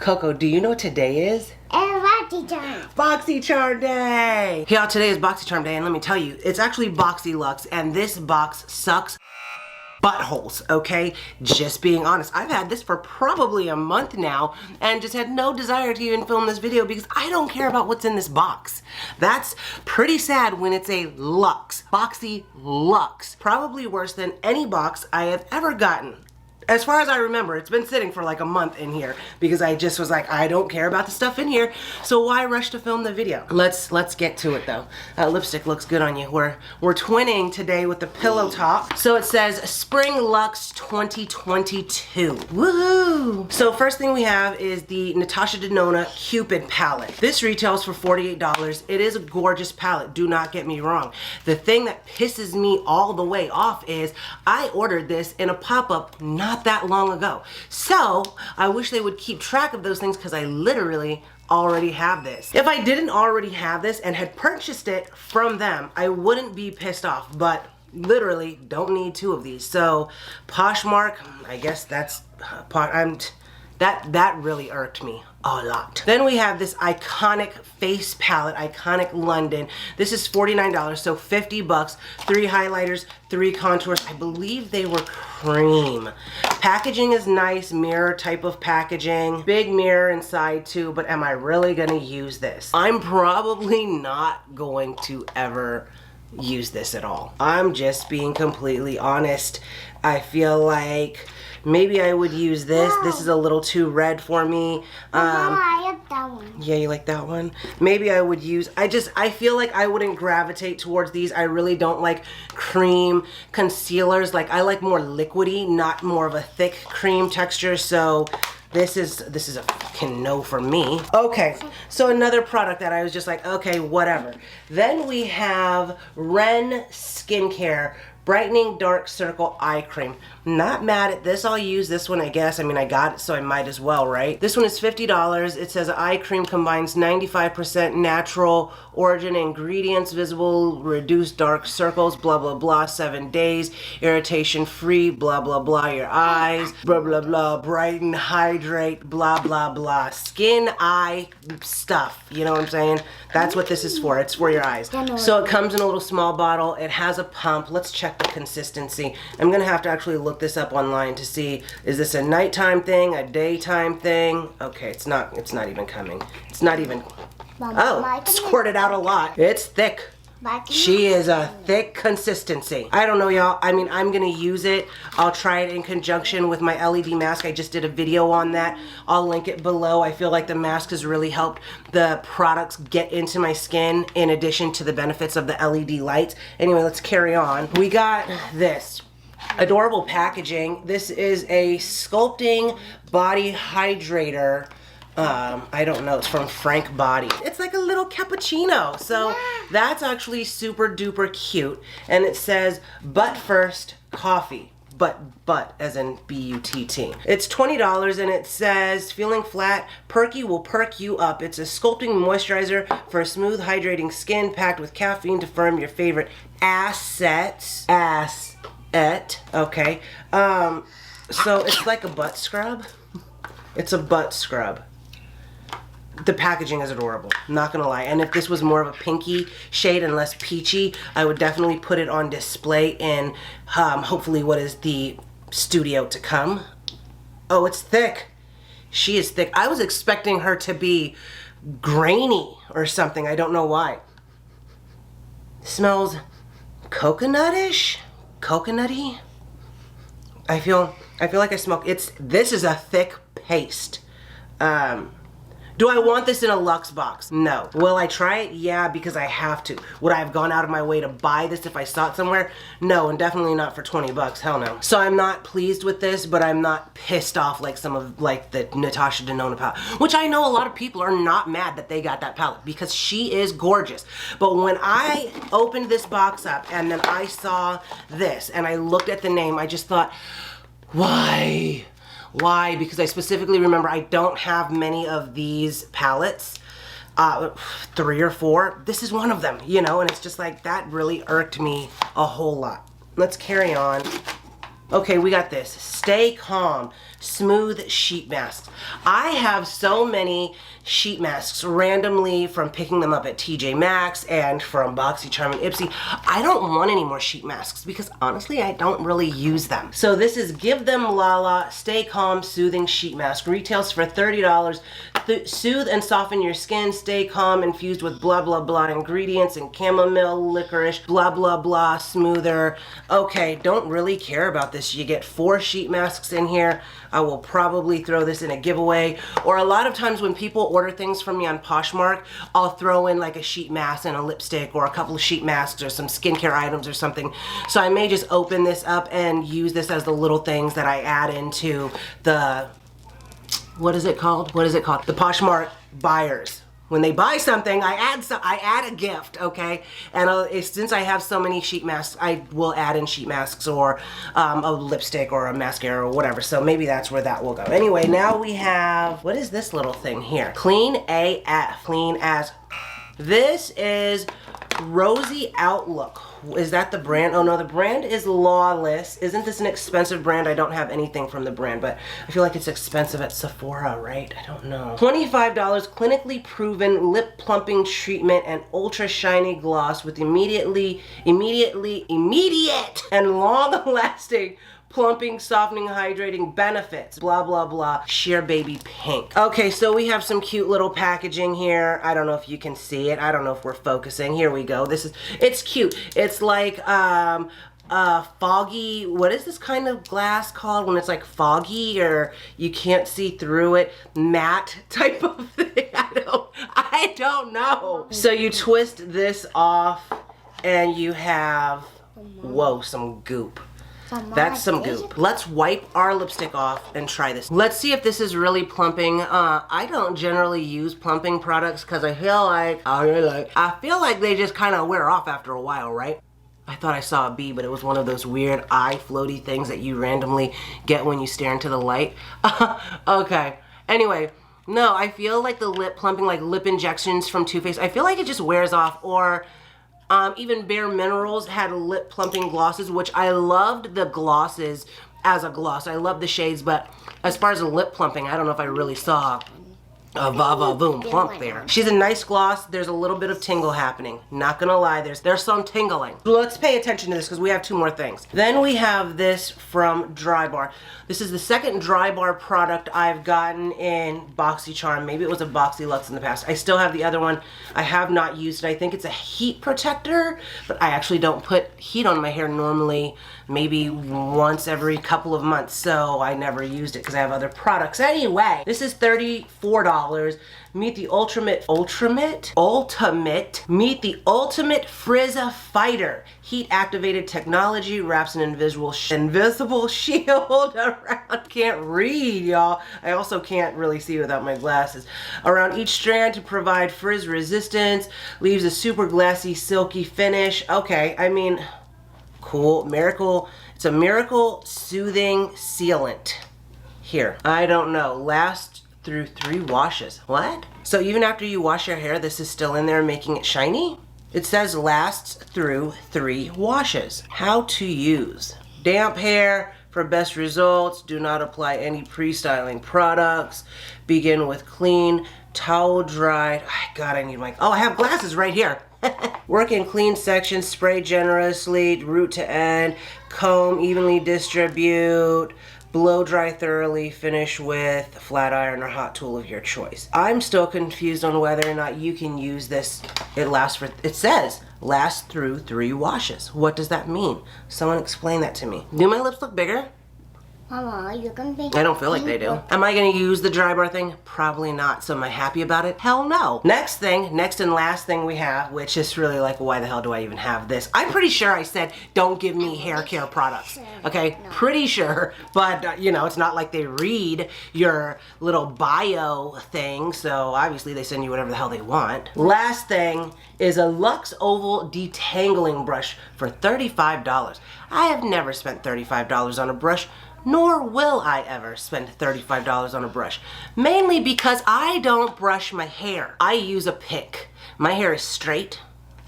Coco, do you know what today is? Boxycharm. Boxycharm Day! Y'all, today is Boxycharm Day, and let me tell you, it's actually Boxyluxe, and this box sucks buttholes, okay? Just being honest. I've had this for probably a month now, and just had no desire to even film this video because I don't care about what's in this box. That's pretty sad when it's a Luxe. Boxyluxe. Probably worse than any box I have ever gotten. As far as I remember, it's been sitting for like a month in here because I just was like, I don't care about the stuff in here, so why rush to film the video? Let's get to it though. That lipstick looks good on you. We're twinning today with the pillow top. So it says Spring Luxe 2022. Woohoo! So first thing we have is the Natasha Denona Cupid palette. This retails for $48. It is a gorgeous palette, do not get me wrong. The thing that pisses me all the way off is I ordered this in a pop-up not that long ago. So I wish they would keep track of those things because I literally already have this. If I didn't already have this and had purchased it from them, I wouldn't be pissed off, but literally don't need two of these. So Poshmark, I guess that's that really irked me a lot. Then we have this iconic face palette, Iconic London. This is $49, so 50 bucks. 3 highlighters, 3 contours. I believe they were cream. Packaging is nice, mirror type of packaging. Big mirror inside too, but am I really gonna use this? I'm probably not going to ever use this at all. I'm just being completely honest. I feel like maybe I would use this. Wow. This is a little too red for me. I like that one. Yeah, you like that one? Maybe I would use, I feel like I wouldn't gravitate towards these. I really don't like cream concealers. Like I like more liquidy, not more of a thick cream texture. So this is a fucking no for me. Okay, so another product that I was just like, okay, whatever. Then we have Ren Skincare Brightening Dark Circle Eye Cream. Not mad at this. I'll use this one, I guess. I mean, I got it, so I might as well, right? This one is $50. It says eye cream combines 95% natural origin ingredients, visible, reduced dark circles, blah, blah, blah, 7 days, irritation free, blah, blah, blah, your eyes, blah, blah, blah, brighten, hydrate, blah, blah, blah, skin, eye stuff. You know what I'm saying? That's what this is for. It's for your eyes. So it comes in a little small bottle. It has a pump. Let's check the consistency. I'm gonna have to actually look this up online to see, is this a nighttime thing, a daytime thing? Okay, it's not even coming. It's not even, oh, squirted out a lot. It's thick. She is a thick consistency. I don't know, y'all. I mean, I'm gonna use it. I'll try it in conjunction with my LED mask. I just did a video on that. I'll link it below. I feel like the mask has really helped the products get into my skin in addition to the benefits of the LED lights. Anyway, let's carry on. We got this. Adorable packaging. This is a sculpting body hydrator. I don't know, it's from Frank Body. It's like a little cappuccino. So that's actually super duper cute. And it says, butt first coffee. But as in B-U-T-T. It's $20 and it says, feeling flat, perky will perk you up. It's a sculpting moisturizer for a smooth, hydrating skin packed with caffeine to firm your favorite assets. Okay. So it's like a butt scrub. It's a butt scrub. The packaging is adorable, not gonna lie. And if this was more of a pinky shade and less peachy, I would definitely put it on display in hopefully what is the studio to come. Oh, it's thick. She is thick. I was expecting her to be grainy or something. I don't know why. Smells coconut-ish? Coconutty? I feel like I smell, this is a thick paste. Do I want this in a Luxe box? No. Will I try it? Yeah, because I have to. Would I have gone out of my way to buy this if I saw it somewhere? No, and definitely not for 20 bucks, hell no. So I'm not pleased with this, but I'm not pissed off like some of the Natasha Denona palette, which I know a lot of people are not mad that they got that palette because she is gorgeous. But when I opened this box up and then I saw this and I looked at the name, I just thought, why? Why? Because I specifically remember I don't have many of these palettes. 3 or 4. This is one of them, you know, and it's just like, that really irked me a whole lot. Let's carry on. Okay, we got this. Stay Calm smooth sheet masks. I have so many sheet masks randomly from picking them up at TJ Maxx and from Boxycharm and Ipsy. I don't want any more sheet masks because honestly I don't really use them. So this is Give Them Lala Stay Calm Soothing Sheet Mask. Retails for $30. Soothe and soften your skin, stay calm, infused with blah blah blah ingredients and chamomile, licorice, blah blah blah, smoother. Okay, don't really care about this. You get 4 sheet masks in here. I will probably throw this in a giveaway, or a lot of times when people order things from me on Poshmark, I'll throw in like a sheet mask and a lipstick or a couple of sheet masks or some skincare items or something. So I may just open this up and use this as the little things that I add into the, what is it called? What is it called? The Poshmark buyers. When they buy something, I add a gift, okay? And since I have so many sheet masks, I will add in sheet masks or a lipstick or a mascara or whatever. So maybe that's where that will go. Anyway, now we have, what is this little thing here? Clean AF, clean as. This is Rosy Outlook. Is that the brand? Oh no, the brand is Lawless. Isn't this an expensive brand? I don't have anything from the brand, but I feel like it's expensive at Sephora, right? I don't know. $25, clinically proven lip plumping treatment and ultra shiny gloss with immediate and long lasting plumping, softening, hydrating benefits, blah, blah, blah, sheer baby pink. Okay, so we have some cute little packaging here. I don't know if you can see it. I don't know if we're focusing. Here we go. It's cute. It's like, foggy, what is this kind of glass called when it's like foggy or you can't see through it? Matte type of thing. I don't know. So you twist this off and you have, whoa, some goop. That's some goop. Let's wipe our lipstick off and try this. Let's see if this is really plumping. I don't generally use plumping products because I feel like they just kind of wear off after a while, right? I thought I saw a bee, but it was one of those weird eye floaty things that you randomly get when you stare into the light. Okay. Anyway, no, I feel like the lip plumping, like lip injections from Too Faced, I feel like it just wears off. Or even Bare Minerals had lip plumping glosses, which I loved the glosses as a gloss. I love the shades, but as far as the lip plumping, I don't know if I really saw a va-va-voom plump there. She's a nice gloss. There's a little bit of tingle happening. Not gonna lie, there's some tingling. Let's pay attention to this because we have 2 more things. Then we have this from Drybar. This is the second Drybar product I've gotten in Boxycharm. Maybe it was a Boxyluxe in the past. I still have the other one. I have not used it. I think it's a heat protector, but I actually don't put heat on my hair normally, maybe once every couple of months, so I never used it because I have other products. Anyway, this is $34. Meet the ultimate frizz fighter. Heat activated technology wraps an invisible shield around. Can't read, y'all. I also can't really see without my glasses. Around each strand to provide frizz resistance. Leaves a super glassy, silky finish. Okay, I mean, cool. Miracle. It's a miracle soothing sealant. Here, I don't know. Lasts through 3 washes. What? So even after you wash your hair, this is still in there making it shiny? It says lasts through 3 washes. How to use. Damp hair for best results. Do not apply any pre-styling products. Begin with clean, towel dried. God, I need my, oh, I have glasses right here. Work in clean sections, spray generously, root to end, comb, evenly distribute, blow dry thoroughly, finish with a flat iron or hot tool of your choice. I'm still confused on whether or not you can use this. It says lasts through 3 washes. What does that mean? Someone explain that to me. Do my lips look bigger? Mama, you can be. I don't feel like they do. Am I gonna use the Drybar thing? Probably not. So am I happy about it? Hell no. Next and last thing we have, which is really like, why the hell do I even have this? I'm pretty sure I said, don't give me hair care products. Okay, pretty sure. But you know, it's not like they read your little bio thing. So obviously they send you whatever the hell they want. Last thing is a Luxe Oval Detangling Brush for $35. I have never spent $35 on a brush, nor will I ever spend $35 on a brush. Mainly because I don't brush my hair. I use a pick. My hair is straight.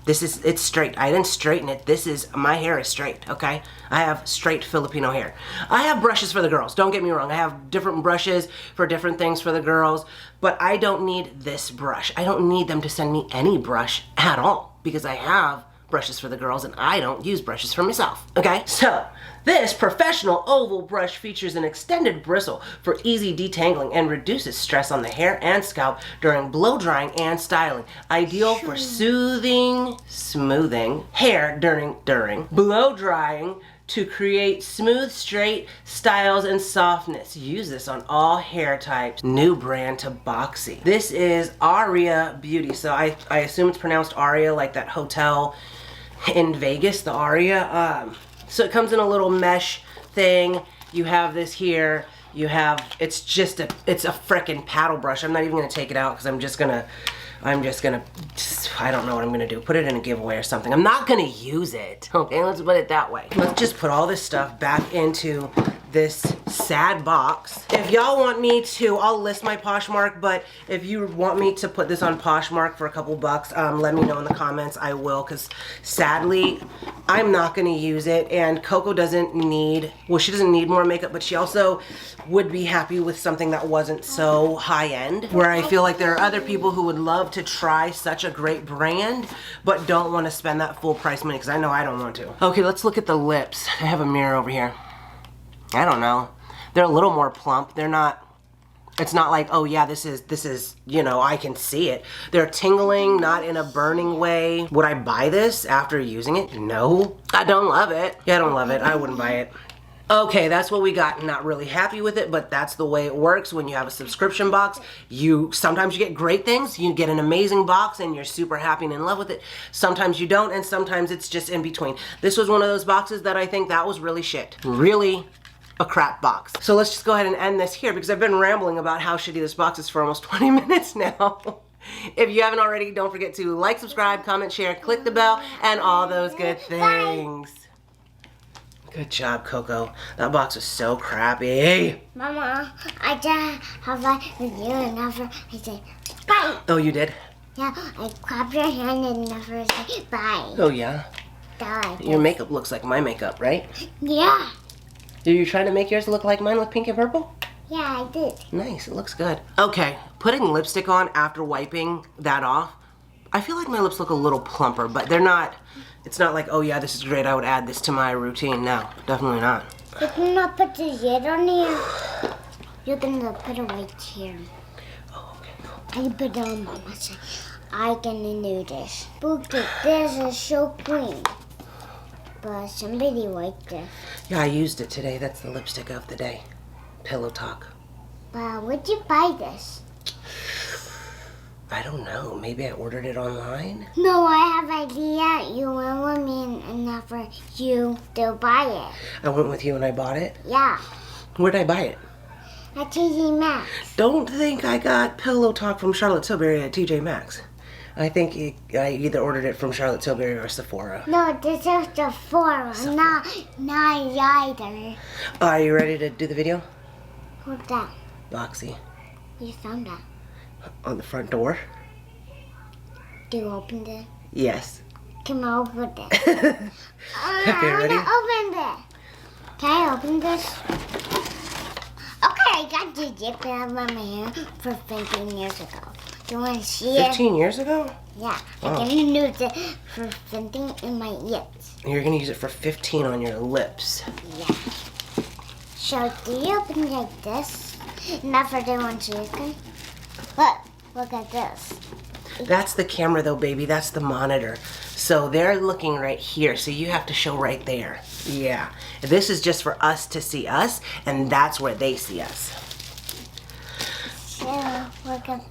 It's straight. I didn't straighten it. My hair is straight, okay? I have straight Filipino hair. I have brushes for the girls, don't get me wrong. I have different brushes for different things for the girls, but I don't need this brush. I don't need them to send me any brush at all because I have brushes for the girls and I don't use brushes for myself, okay? So, this professional oval brush features an extended bristle for easy detangling and reduces stress on the hair and scalp during blow drying and styling. Ideal for smoothing hair during blow drying to create smooth, straight styles and softness. Use this on all hair types. New brand to Boxy. This is Aria Beauty. So I assume it's pronounced Aria, like that hotel in Vegas, the Aria. So it comes in a little mesh thing. You have this here. You have, it's a frickin' paddle brush. I'm not even gonna take it out because I'm just gonna, I don't know what I'm gonna do. Put it in a giveaway or something. I'm not gonna use it. Okay, let's put it that way. Let's just put all this stuff back into this sad box. If y'all want me to, I'll list my Poshmark, but if you want me to put this on Poshmark for a couple bucks, let me know in the comments. I will, because sadly, I'm not gonna use it, and Coco doesn't need, well, she doesn't need more makeup, but she also would be happy with something that wasn't so high-end, where I feel like there are other people who would love to try such a great brand, but don't want to spend that full price money, because I know I don't want to. Okay, let's look at the lips. I have a mirror over here. I don't know. They're a little more plump. They're not, it's not like, oh yeah, this is, you know, I can see it. They're tingling, not in a burning way. Would I buy this after using it? No. I don't love it. Yeah, I don't love it. I wouldn't buy it. Okay, that's what we got. Not really happy with it, but that's the way it works when you have a subscription box. Sometimes you get great things, you get an amazing box and you're super happy and in love with it. Sometimes you don't, and sometimes it's just in between. This was one of those boxes that I think that was really shit. Really a crap box. So let's just go ahead and end this here because I've been rambling about how shitty this box is for almost 20 minutes now. If you haven't already, don't forget to like, subscribe, comment, share, click the bell, and all those good things. Good job, Coco. That box was so crappy. Mama, I just have a review and never I say bye. Oh, you did? Yeah, I clap your hand and never say bye. Oh, yeah? Die. Your makeup looks like my makeup, right? Yeah. Are you trying to make yours look like mine with pink and purple? Yeah, I did. Nice, it looks good. Okay, putting lipstick on after wiping that off, I feel like my lips look a little plumper, but they're not, it's not like, oh yeah, this is great, I would add this to my routine. No, definitely not. You cannot put the yet on here. You can put it right here. Oh, okay, cool. I put it on Mama side. I can do this. Look, this is so clean. But somebody wiped this. Yeah, I used it today. That's the lipstick of the day. Pillow Talk. Where'd you buy this? I don't know. Maybe I ordered it online? No, I have idea. You went with me and never you to buy it. I went with you and I bought it? Yeah. Where'd I buy it? At TJ Maxx. Don't think I got Pillow Talk from Charlotte Tilbury at TJ Maxx. I think I either ordered it from Charlotte Tilbury or Sephora. No, this is Sephora, not either. Are you ready to do the video? What's that? Boxy. You found that. On the front door? Do you open it? Yes. Can I open it? Okay, ready? I want to open it. Can I open this? Okay, I got the zip out of my hair for 15 years ago. Do you want to see it? 15 years ago? Yeah, Oh. I can use it for 15 in my lips. You're going to use it for 15 on your lips. Yeah. So do you open it like this? Not for the one chicken. Look at this. That's the camera though, baby. That's the monitor. So they're looking right here. So you have to show right there. Yeah. This is just for us to see us, and that's where they see us. So look at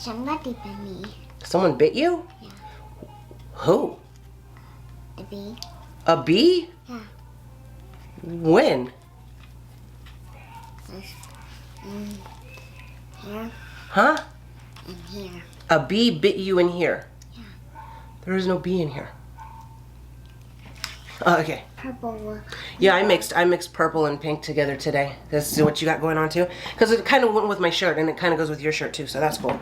somebody bit me. Someone bit you? Yeah. Who? The bee. A bee? Yeah. When? Here Huh? and here. A bee bit you in here? Yeah. There is no bee in here. Oh, okay. Purple. Yeah, I mixed purple and pink together today. This is what you got going on too? Because it kind of went with my shirt, and it kind of goes with your shirt too, so that's cool.